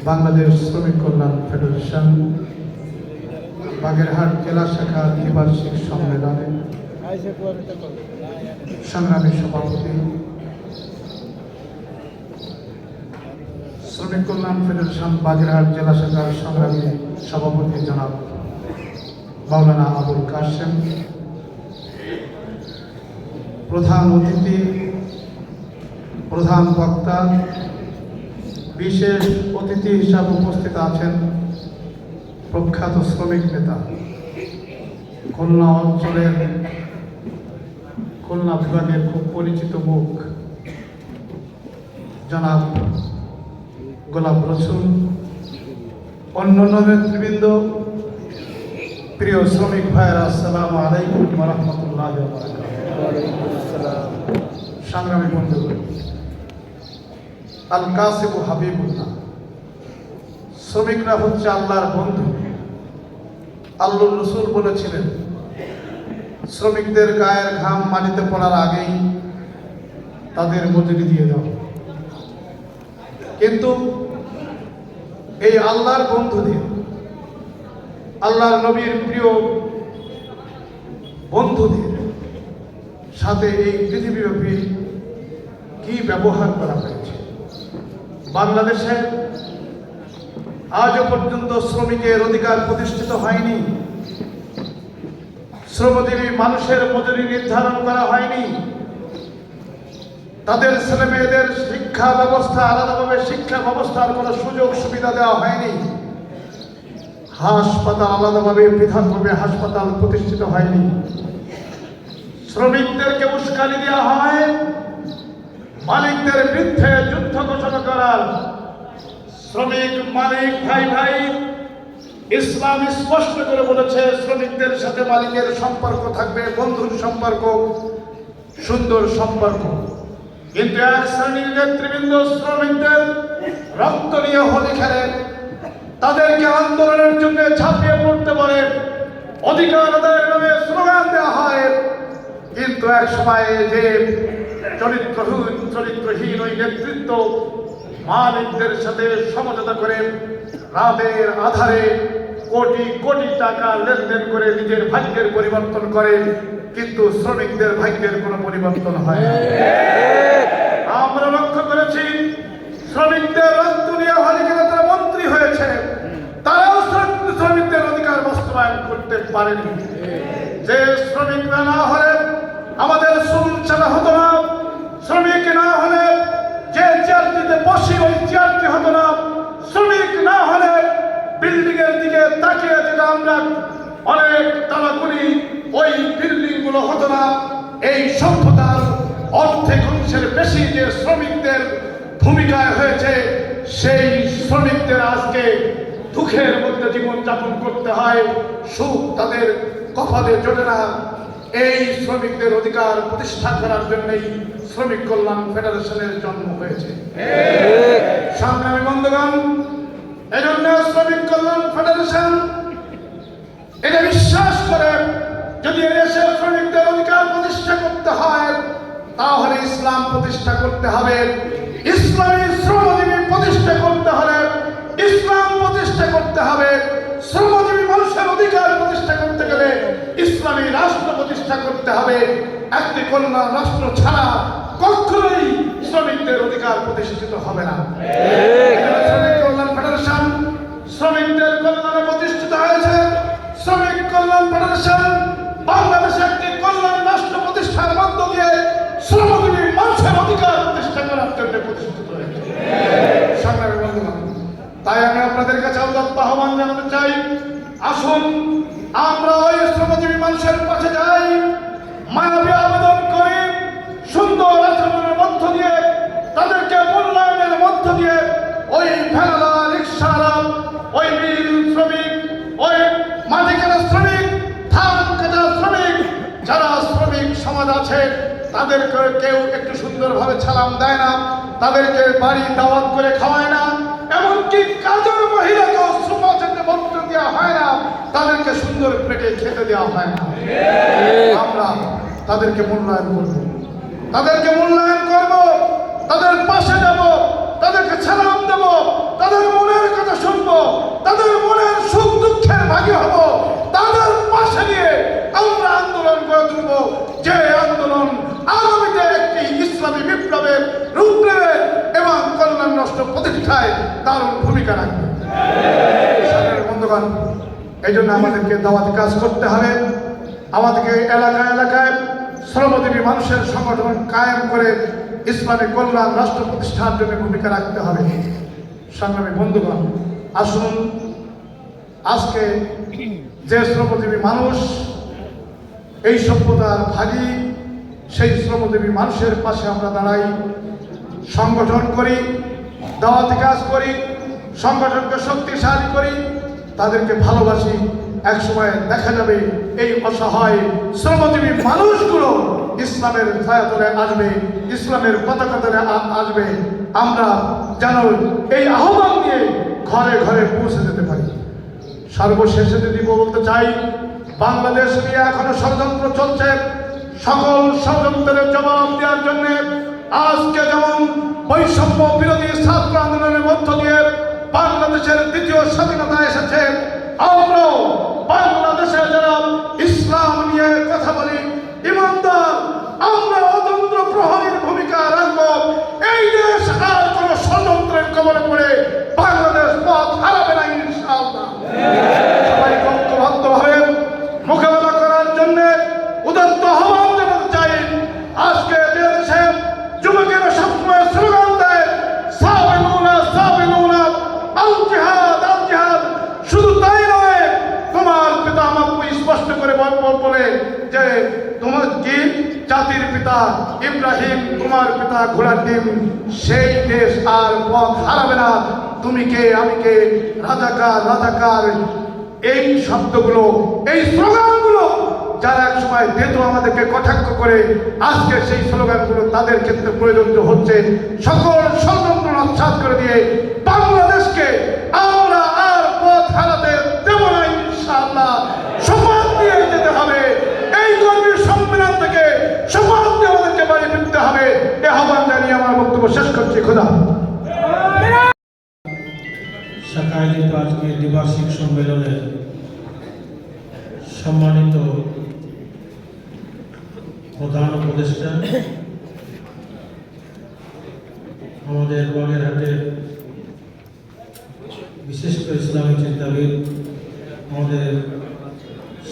বাংলাদেশ শ্রমিক কল্যাণ ফেডারেশন বাগেরহাট জেলা শাখা দ্বিবার্ষিক সম্মেলনে সংগ্রামী সভাপতি শ্রমিক কল্যাণ ফেডারেশন বাগেরহাট জেলা শাখার সংগ্রামী সভাপতি জনাব মাওলানা আবুল কাশেম, প্রধান অতিথি, প্রধান বক্তা, বিশেষ অতিথি হিসাবে উপস্থিত আছেন প্রখ্যাত শ্রমিক নেতা, খুলনা অঞ্চলের খুলনা বিভাগের খুব পরিচিত মুখ জনাব গোলাপ রসুল, অন্যান্য নেতৃবৃন্দ, প্রিয় শ্রমিক ভাইয়েরা, আসসালামু আলাইকুম ওয়া রাহমাতুল্লাহি ওয়া বারাকাতুহু। সংগ্রামী বন্ধুগণ, আল কাসিম হাবিবুল্লাহ, শ্রমিকরা হচ্ছে আল্লাহর বন্ধু। আল্লাহর রাসূল বলেছিলেন, শ্রমিকদের গায়ের ঘাম মাটিতে পড়ার আগেই তাদের মজুরি দিয়ে দাও। কিন্তু এই আল্লাহর বন্ধুদের, আল্লাহর নবীর প্রিয় বন্ধুদের সাথে এই পৃথিবীব্যাপী কি ব্যবহার করা হয়েছে? বাংলাদেশে আজও পর্যন্ত শ্রমিকের অধিকার প্রতিষ্ঠিত হয়নি, শ্রমজীবী মানুষের মজুরি নির্ধারণ করা হয়নি, তাদের ছেলে মেয়েদের শিক্ষা ব্যবস্থা আলাদাভাবে শিক্ষা ব্যবস্থার কোনো সুযোগ সুবিধা দেওয়া হয়নি, হাসপাতাল আলাদাভাবে পৃথকভাবে হাসপাতাল প্রতিষ্ঠিত হয়নি, শ্রমিকদেরকে উস্কানি দেওয়া হয় মালিকদের বিরুদ্ধে যুদ্ধ ঘোষণা করার। শ্রমিক মালিক ভাই ভাই, ইসলাম স্পষ্ট করে বলেছে শ্রমিকদের সাথে মালিকের সম্পর্ক থাকবে বন্ধুর সম্পর্ক, সুন্দর সম্পর্ক। কিন্তু এক শ্রেণীর নেতৃবৃন্দ শ্রমিকদের রক্ত নিয়ে হোলি খেলে, তাদেরকে আন্দোলনের জন্য ঝাঁপিয়ে পড়তে বলে, অধিকার আদায়ের নামে স্লোগান দেওয়া হয়। কিন্তু এক সময়ে যে চরিত্রহীন ওই নেতৃত্ব মালিকদের সাথে সমঝোতা করে রাতের আধারে কোটি কোটি টাকা লেনদেন করে নিজের ভাগ্যের পরিবর্তন করে, কিন্তু শ্রমিকদের ভাগ্যের কোনো পরিবর্তন হয় না। আমরা লক্ষ্য করেছি শ্রমিকদের রক্ত নিয়ে হলিকেরা তারা মন্ত্রী হয়েছে, তারাও শ্রমিকদের অধিকার বাস্তবায়ন করতে পারেনি। যে শ্রমিকরা না হলে আমাদের সুল চালা হতো না, শ্রমিক না হলে যে চেয়ারটিতে বসি ওই চেয়ারটি হতো না, শ্রমিক না হলে বিল্ডিং এর দিকে তাকিয়ে যেটা আমরা অনেক তালা করি ওই বিল্ডিং গুলো হতো না। এই সভ্যতার অর্ধেক অংশের বেশি যে শ্রমিকদের ভূমিকায় হয়েছে, সেই শ্রমিকদের আজকে দুঃখের মধ্যে জীবনযাপন করতে হয়, সুখ তাদের কপালে জোটে না। এই শ্রমিকদের অধিকার প্রতিষ্ঠা করার জন্যই শ্রমিক কল্যাণ ফেডারেশনের জন্ম হয়েছে। সংগ্রামী বন্ধুগণ, এজন্য শ্রমিক কল্যাণ ফেডারেশন এটা বিশ্বাস করে যদি দেশের শ্রমিকদের অধিকার প্রতিষ্ঠা করতে হয় তাহলে ইসলাম প্রতিষ্ঠা করতে হবে, ইসলামী শ্রমজীবী প্রতিষ্ঠা করতে হলে ইসলাম প্রতিষ্ঠা করতে হবে, শ্রমজীবী মানুষের অধিকার প্রতিষ্ঠা করতে গেলে ইসলামী রাষ্ট্র প্রতিষ্ঠা করতে হবে। একটি কল্যাণ রাষ্ট্র ছাড়া কখনোই শ্রমিকদের অধিকার প্রতিষ্ঠিত হবে না। শ্রমিক কল্যাণ ফেডারেশন শ্রমিকদের কল্যাণে প্রতিষ্ঠিত হয়েছে। শ্রমিক কল্যাণ ফেডারেশন বাংলাদেশে একটি কল্যাণ রাষ্ট্র প্রতিষ্ঠার মধ্য দিয়ে শ্রমজীবী মানুষের অধিকার প্রতিষ্ঠা করার জন্য প্রতিষ্ঠিত হয়েছে। সংগ্রামী বন্ধুগণ, তাই আমি আপনাদের কাছে আহ্বান জানাতে চাই, আসুন আমরা ওই শ্রমজীবী মানুষের পাশে যাই, মানবী আবেদন করি, সুন্দর আচরণের মধ্য দিয়ে তাদেরকে মূল্যায়নের মধ্য দিয়ে ওই ভেলা রিক্সাওয়ালা, ওই মিল শ্রমিক, ওই মাটি কাটা শ্রমিক, ধান কাটা শ্রমিক, যারা শ্রমিক সমাজ আছে তাদেরকে কেউ একটু সুন্দরভাবে সালাম দেয় না, তাদেরকে বাড়ি দাওয়াত করে খাওয়ায় না, এমনকি কাজের মহিলাকেও সুপাচারে বস্ত্র দেওয়া হয় না, তাদেরকে সুন্দর প্লেটে খেতে দেওয়া হয় না। আমরা তাদেরকে মূল্যায়ন করব, তাদেরকে মূল্যায়ন করব, তাদের পাশে যাব, তাদেরকে সালাম দেব, তাদের মনের শুনবো, তাদের মনের সুখ দুঃখের ভাগী হব, তাদের পাশে নিয়ে আমরা আন্দোলন করে তুলব, যে আন্দোলন আগামীতে একটি ইসলামী বিপ্লবের রূপ নেবে এবং কল্যাণ রাষ্ট্র প্রতিষ্ঠায় দারুণ ভূমিকা রাখবে। বন্ধুগণ, এই জন্য আমাদেরকে দাওয়াতি কাজ করতে হবে। আমাদেরকে এলাকায় এলাকায় শ্রমজীবী মানুষের সংগঠন কায়েম করে ইসলামী কল্যাণ রাষ্ট্র প্রতিষ্ঠার জন্য ভূমিকা রাখতে হবে। সংগ্রামী বন্ধুগণ, আসুন আজকে যে শ্রমজীবী মানুষ এই সভ্যতার ভাগী, সেই শ্রমজীবী মানুষের পাশে আমরা দাঁড়াই, সংগঠন করি, দাওয়াতি কাজ করি, সংগঠনকে শক্তিশালী করি, তাদেরকে ভালোবাসি। এক সময় দেখা যাবে এই অসহায় শ্রমজীবী মানুষগুলো ইসলামের ছায়াতলে আসবে, ইসলামের পতাকা তলে আসবে। আমরা যেন এই আহ্বান নিয়ে ঘরে ঘরে পৌঁছে যেতে পারি। সর্বশেষে যদি বলতে চাই, বাংলাদেশ নিয়ে এখনো ষড়যন্ত্র চলছে। সকল ষড়যন্ত্রের জবাব দেওয়ার জন্য আজকে যেমন বৈষম্য বিরোধী ছাত্র আন্দোলনের মধ্য দিয়ে বাংলাদেশের দ্বিতীয় স্বাধীনতা এসেছে, আমরাও বাংলাদেশে যারা ইসলাম নিয়ে কথা বলি, ইমানদার, আমরা অতন্ত্র প্রহরীর ভূমিকা রাখব। এই দেশ আর কোন ষড়যন্ত্রের কবলে পড়ে বাংলাদেশ পথ হারাবে না ইনশাআল্লাহ। সবাইকে ঐক্যবদ্ধভাবে মোকাবেলা করার জন্য উদাত্ত আহ্বান জানাতে চাই। আজকে যে দেশে যুবকেরা সবসময় স্লোগান দেয় সাবিলুনা সাবিলুনা আল জিহাদ আল জিহাদ, শুধু তাই নয়, তোমার পিতা আমাকে স্পষ্ট করে বলে যে তোমার কি জাতির পিতা ইব্রাহিম, তোমার পিতা ঘোড়ার ডিম, সেই দেশ আর পথ হারাবে না। তুমি কে, আমি কে, রাজাকার রাজাকার, এই শব্দগুলো, এই স্লোগানগুলো যারা এক সময় দিত আমাদেরকে কটাক্ষ করে, আজকে সেই স্লোগানগুলো তাদের ক্ষেত্রে প্রয়োজন হচ্ছে। সকল ষড়যন্ত্র নস্যাৎ করে দিয়ে বাংলাদেশকে আমরা আর পথ হারাতে দেব না ইনশাআল্লাহ। শপথ নিয়ে যেতে হবে, এই কর্মীর সম্মেলন থেকে শপথ দিয়ে আমাদেরকে বাড়ি ফিরতে হবে। এ আহ্বান জানিয়ে আমার বক্তব্য শেষ করছি। খোদা। শাখা আয়োজিত আজকে দ্বিবার্ষিক সম্মেলনের সম্মানিত প্রধান উপদেষ্টা, আমাদের বাগেরহাটের বিশিষ্ট ইসলামী চিন্তাবিদ, আমাদের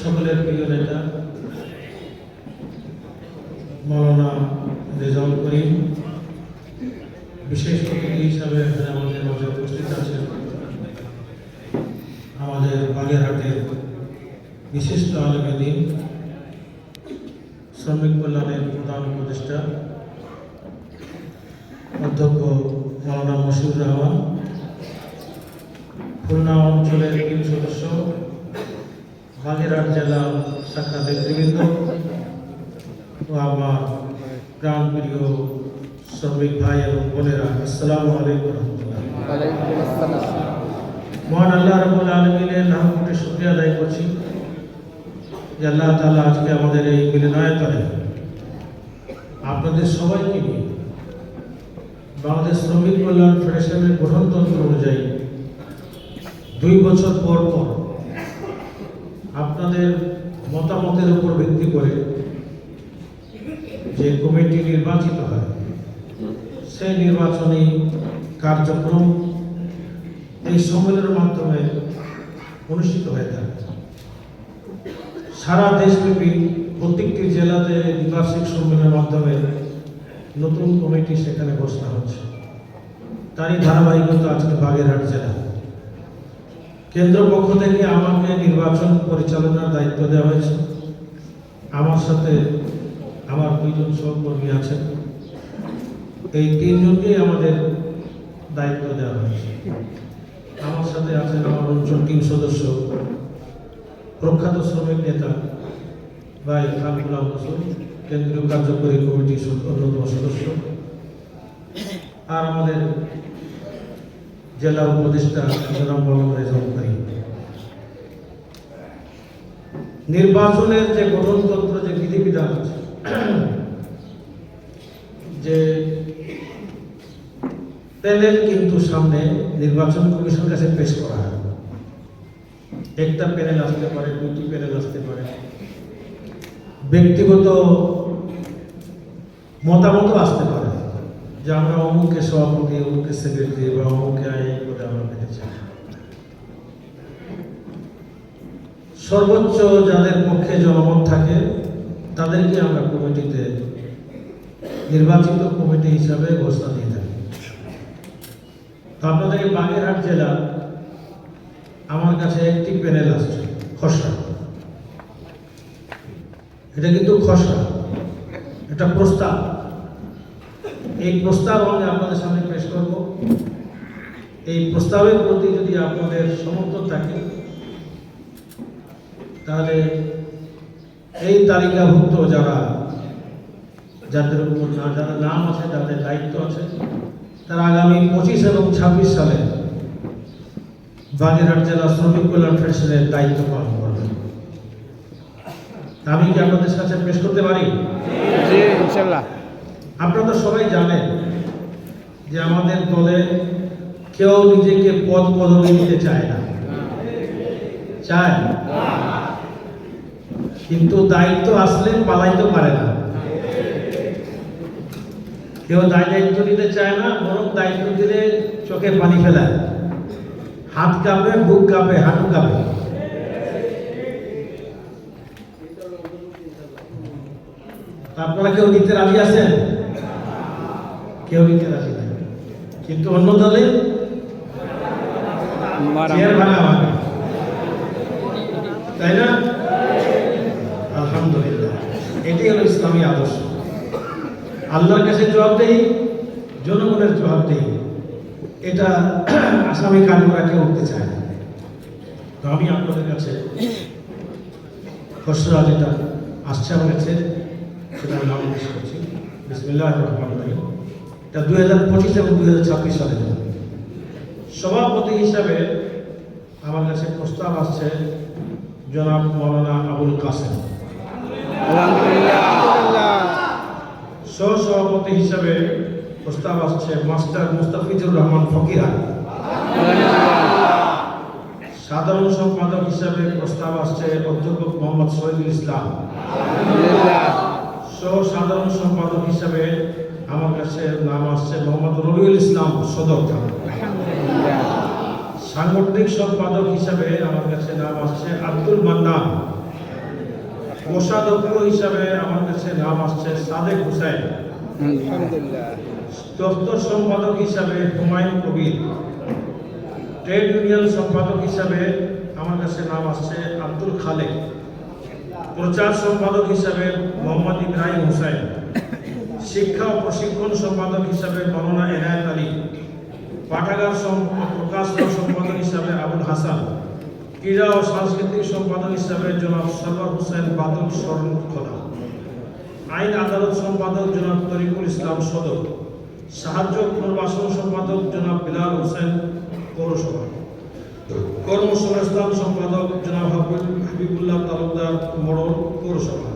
সকলের প্রিয় নেতা মাওলানা রেজাউল করিম, বিশেষ অতিথি হিসাবে আমাদের মাঝে উপস্থিত আছেন আমাদের বাগেরহাটের বিশিষ্ট আলেম দ্বীন, শ্রমিক কল্যাণের প্রধান উপদেষ্টা অধ্যক্ষ মাওলানা মশিউর রহমান, খুলনা অঞ্চলের 3 সদস্য, বাগেরহাট জেলা শাখা নেতৃবৃন্দ ও আমার প্রাণপ্রিয় শ্রমিক ভাই এবং বোনেরা, আসসালামু আলাইকুম রহমতুল্লাহ। মহান আল্লাহ রাব্বুল আলামিনের নাম কোটি শুকরিয়া আদায় করছি যে আল্লাহ তাআলা আজকে আমাদের এই মিলনায়তনে আপনাদের সবাইকে নিয়ে বাংলাদেশ শ্রমিক কল্যাণ ফেডারেশনের গঠনতন্ত্র অনুযায়ী 2 বছর পর পর আপনাদের মতামতের উপর ভিত্তি করে যে কমিটি নির্বাচিত হয়, সেই নির্বাচনী কার্যক্রম এই সম্মেলনের মাধ্যমে অনুষ্ঠিত হয়ে থাকে। সারা দেশব্যাপী প্রত্যেকটি জেলাতে দ্বিবার্ষিক সম্মেলনের মাধ্যমে নতুন কমিটি সেখানে ঘোষণা হচ্ছে। তারই ধারাবাহিকতা আজকে বাগেরহাট জেলা কেন্দ্র পক্ষ থেকে আমাকে নির্বাচন পরিচালনার দায়িত্ব দেওয়া হয়েছে। আমার সাথে আমার 2 জন সহকর্মী আছেন, এই 3 জনকেই আমাদের দায়িত্ব দেওয়া হয়েছে। আমার সাথে আছেন আমার অঞ্চল টিম সদস্য, প্রখ্যাত শ্রমিক নেতা ভাই খান গোলাম হোসেন, কেন্দ্রীয় কার্যকরী কমিটির অন্যতম সদস্য, আর আমাদের জেলা উপদেষ্টা জনাব মোহাম্মদ রেজাউল করিম। নির্বাচনের যে গঠনতন্ত্র, যে বিধিবিধান আছে, যে প্যানেল কিন্তু সামনে নির্বাচন কমিশনের কাছে পেশ করা হয়। একটা প্যানেল আসতে পারে, দুটি প্যানেল আসতে পারে, ব্যক্তিগত মতামত আসতে পারে যে আমরা অমুকে সভাপতি, অমুকে সেক্রেটারি বা অমুকে এই পদে আমরা পেতে চাই। সর্বোচ্চ যাদের পক্ষে জনমত থাকে তাদেরকে আমরা কমিটিতে নির্বাচিত কমিটি হিসাবে ঘোষণা দিয়ে থাকি। তো আপনাদের এই বাগেরহাট জেলা আমার কাছে একটি প্যানেল আসছে, খসড়া। এটা কিন্তু খসড়া, এটা প্রস্তাব। এই প্রস্তাব আমি আপনাদের সামনে পেশ করব। এই প্রস্তাবের প্রতি যদি আপনাদের সমর্থন থাকে তাহলে এই তালিকাভুক্ত যাদের উপর যাদের নাম আছে, যাদের দায়িত্ব আছে, তারা আগামী 25 এবং 26 সালে বাগেরহাট জেলা শ্রমিক কল্যাণ ফেডারেশনের দায়িত্ব পালন করবেন। আমি কি আপনাদের কাছে পেশ করতে পারি? জি, ইনশাআল্লাহ। আপনারা তো সবাই জানেন যে আমাদের দলে কেউ নিজেকে পদ পদবি দিতে চায় না, চায়, কিন্তু দায়িত্ব আসলে পালাইতে পারে না। কেউ দায়িত্ব নিতে চায় না, বরং দায়িত্ব দিলে চোখে পানি ফেলায়, হাত কাঁপে, বুক কাঁপে, হাঁটু কাঁপে। আপনারা কেউ নিতে রাজি আছেন? কেউ নিতে রাজি নেই, কিন্তু অন্য দলে চেয়ার ভাঙা ভাঙা, তাই না? আলহামদুলিল্লাহ, এটি হলো ইসলামী আদর্শ। আল্লাহর কাছে জবাবদেহি, জনগণের জবাবদেহি, এটা আসামি কানুরা কেউ উঠতে চায় না। তো আমি আপনাদের কাছে খসড়া যেটা আসছে আমার কাছে সেটা আমি নাম পেশ করছি। বিসমিল্লাহির রহমানির রহিম। এটা 2025 এবং 2026 সালের জন্য। সভাপতি হিসাবে আমার কাছে প্রস্তাব আসছে জনাব মৌলানা আবুল কাসেম। সহসভাপতি হিসাবে প্রস্তাব আসছে মাস্টার মুস্তাফিজুর রহমান ফকিরা। সাধারণ সম্পাদক হিসাবে প্রস্তাব আসছে অধ্যাপক মোহাম্মদ শহীদুল ইসলাম। সহ সাধারণ সম্পাদক হিসাবে আমার কাছে নাম আসছে মোহাম্মদ রবিউল ইসলাম সদর থানা। সাংগঠনিক সম্পাদক হিসাবে আমার কাছে নাম আসছে আব্দুল মান্নান। কোষাধ্যক্ষ হিসাবে আমার কাছে নাম আসছে সাদেক হুসাইন। দপ্তর সম্পাদক হিসাবে হুমায়ুন কবির। ট্রেড ইউনিয়ন সম্পাদক হিসাবে আমার কাছে নাম আসছে আব্দুল খালেক। প্রচার সম্পাদক হিসাবে মোহাম্মদ ইব্রাহিম হুসাইন। শিক্ষা ও প্রশিক্ষণ সম্পাদক হিসাবে মৌলানা এনায়েত আলী। পাঠাগার প্রকাশনা সম্পাদক হিসাবে আবুল হাসান। ক্রীড়া ও সাংস্কৃতিক সম্পাদক হিসাবে জনাব সরওয়ার হোসেন বাদল শরণখোলা। আইন আদালত সম্পাদক জনাব তরিকুল ইসলাম সদর। সাহায্য পুনর্বাসন সম্পাদক জনাব বিলাল হোসেন পৌরসভা। কর্মসংস্থান সম্পাদক জনাব হাবিবুল্লাহ তালুকদার মোড়ল পৌরসভা।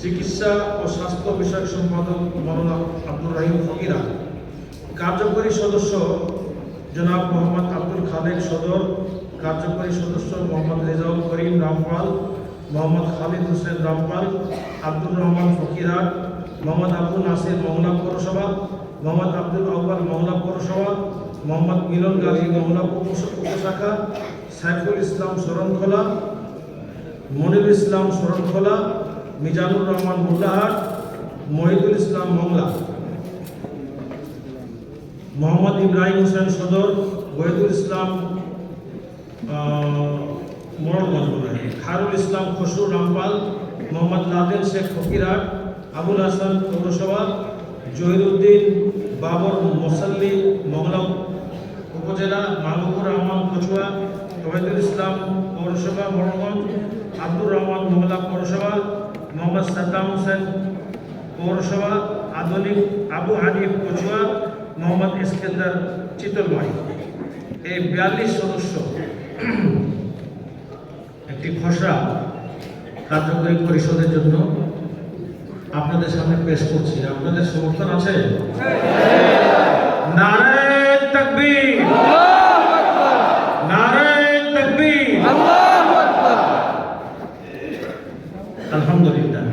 চিকিৎসা ও স্বাস্থ্য বিষয়ক সম্পাদক মৌলানা আব্দুর রহিম ফকিরা। কার্যকরী সদস্য জনাব মোহাম্মদ আব্দুল খালেক সদর। কার্যকরী সদস্য মোহাম্মদ রেজাউল করিম রামপাল, মোহাম্মদ খালিদ হোসেন রামপাল, আব্দুর রহমান ফকিরা, মোহাম্মদ আব্দুল নাসির মহলা পৌরসভা, মোহাম্মদ আব্দুল আউয়াল মহলা পৌরসভা, মোহাম্মদ মিলন গাজী মহলা উপশাখা, সাইফুল ইসলাম শরণখোলা, মনিরুল ইসলাম শরণখোলা, মিজানুর রহমান মোল্লাহাট, মহিদুল ইসলাম মংলা, মোহাম্মদ ইব্রাহিম হোসেন সদর, ওহিদুল ইসলাম মোড়লগঞ্জ, খায়রুল ইসলাম খসরু রামপাল, মোহাম্মদ নাদেল শেখ ফকিরহাট, আবুল হাসান পৌরসভা, জহিরুদ্দিন বাবর মোসাল্লি মংলা উপজেলা, মাহবুবুর রহমান কচুয়া, ওহিদুল ইসলাম পৌরসভা মোড়লগঞ্জ, আব্দুর রহমান মংলা পৌরসভা, মোহাম্মদ সাদ্দাম হোসেন পৌরসভা, আধুনিক আবু হানিফ কচুয়া, মোহাম্মদ ইস্কেন্দার চিতলমারি। এই 42 সদস্য একটি খসড়া কার্যকরী পরিষদের জন্য আপনাদের সামনে পেশ করছি। আপনাদের সমর্থন আছে? নারে তাকবীর, নারায়ে তাকবীর। আলহামদুলিল্লাহ।